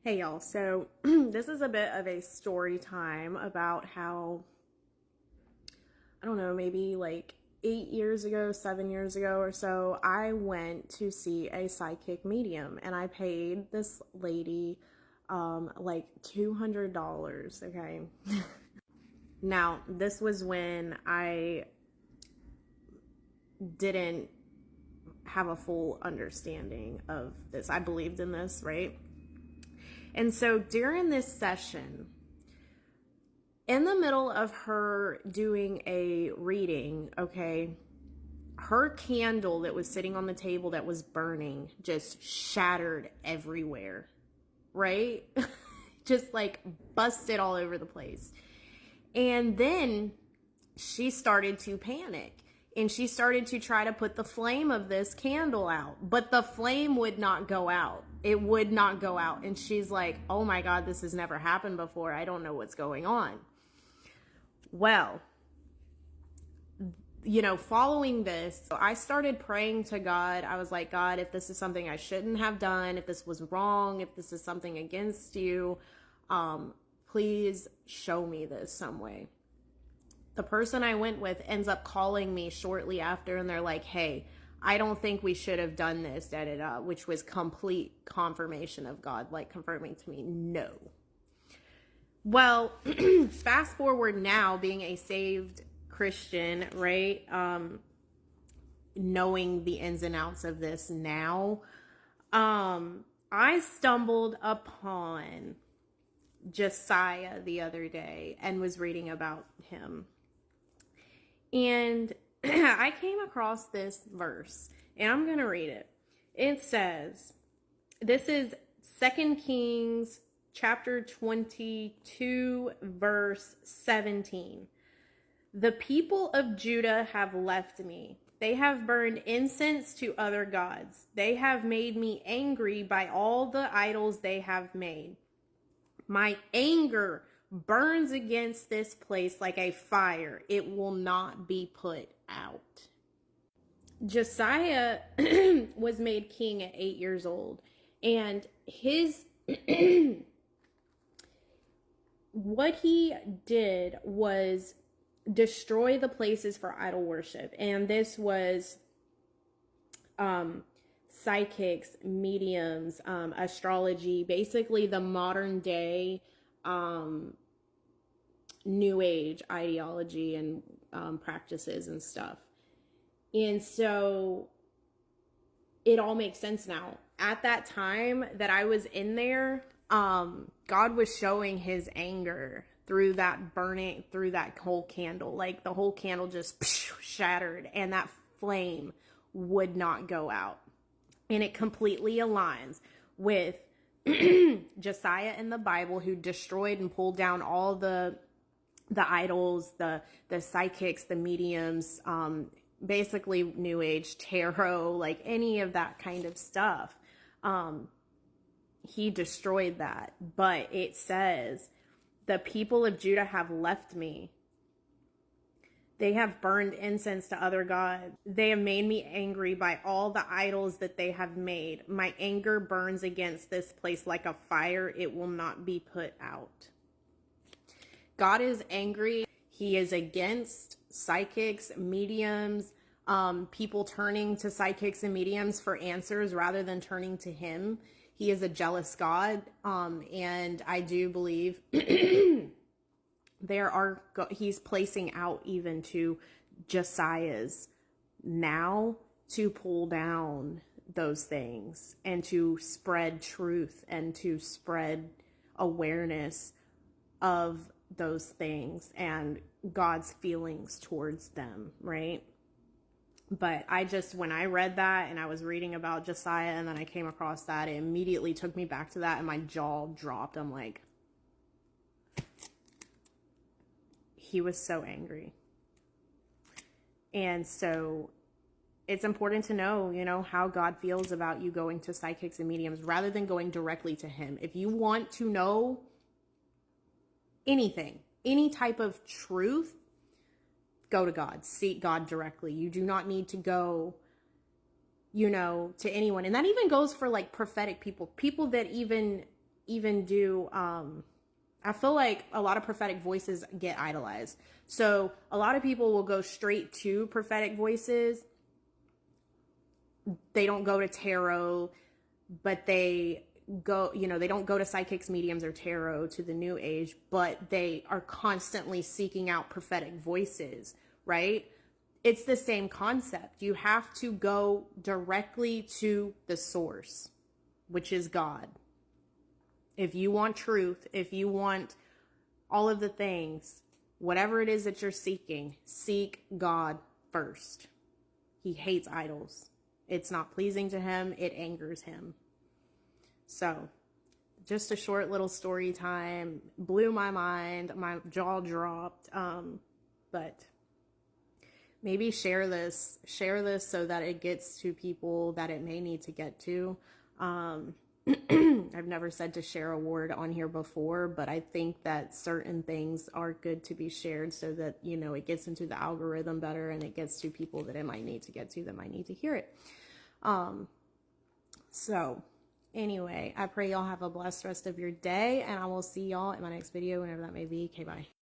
Hey y'all, so this is a bit of a story time about how, I don't know, maybe like 8 years ago, 7 years ago or so, I went to see a psychic medium and I paid this lady like $200, okay? Now, this was when I didn't have a full understanding of this. I believed in this, right? And so during this session, in the middle of her doing a reading, okay, her candle that was sitting on the table that was burning just shattered everywhere, right? Just like busted all over the place. And then she started to panic. And she started to try to put the flame of this candle out, but the flame would not go out. It would not go out. And she's like, oh my God, this has never happened before. I don't know what's going on. Well, following this, I started praying to God. I was like, God, if this is something I shouldn't have done, if this was wrong, if this is something against you, please show me this some way. The person I went with ends up calling me shortly after, and they're like, hey, I don't think we should have done this, which was complete confirmation of God, like confirming to me, no. Well, fast forward now, being a saved Christian, right? Knowing the ins and outs of this now, I stumbled upon Josiah the other day and was reading about him. And I came across this verse, and I'm going to read it. It says, this is 2 Kings chapter 22, verse 17. The people of Judah have left me. They have burned incense to other gods. They have made me angry by all the idols they have made. My anger burns against this place like a fire. It will not be put out. Josiah was made king at 8 years old, and what he did was destroy the places for idol worship. And this was psychics, mediums, astrology, basically the modern day New Age ideology and practices and stuff. And so it all makes sense now. At that time that I was in there, God was showing his anger through that burning, through that whole candle. Like the whole candle just shattered, and that flame would not go out. And it completely aligns with Josiah in the Bible, who destroyed and pulled down all the idols, the psychics, the mediums, basically New Age, tarot, like any of that kind of stuff. He destroyed that. But it says, the people of Judah have left me. They have burned incense to other gods. They have made me angry by all the idols that they have made. My anger burns against this place like a fire. It will not be put out. God is angry. He is against psychics, mediums, people turning to psychics and mediums for answers rather than turning to him. He is a jealous God. And I do believe he's placing out even to Josiah's now to pull down those things and to spread truth and to spread awareness of those things and God's feelings towards them, right? But when I read that and I was reading about Josiah and then I came across that, it immediately took me back to that and my jaw dropped. I'm like, he was so angry. And so it's important to know, how God feels about you going to psychics and mediums rather than going directly to him. If you want to know anything, any type of truth, go to God. Seek God directly. You do not need to go, to anyone. And that even goes for like prophetic people that even even do, I feel like a lot of prophetic voices get idolized. So a lot of people will go straight to prophetic voices. They don't go to tarot, but they go, they don't go to psychics, mediums, or tarot to the new age, but they are constantly seeking out prophetic voices, right? It's the same concept. You have to go directly to the source, which is God. If you want truth, if you want all of the things, whatever it is that you're seeking, seek God first. He hates idols. It's not pleasing to him. It angers him. So, just a short little story time. Blew my mind. My jaw dropped. But maybe share this so that it gets to people that it may need to get to. I've never said to share a word on here before, but I think that certain things are good to be shared so that, it gets into the algorithm better and it gets to people that it might need to get to, that might need to hear it. So anyway, I pray y'all have a blessed rest of your day, and I will see y'all in my next video, whenever that may be. Okay, bye.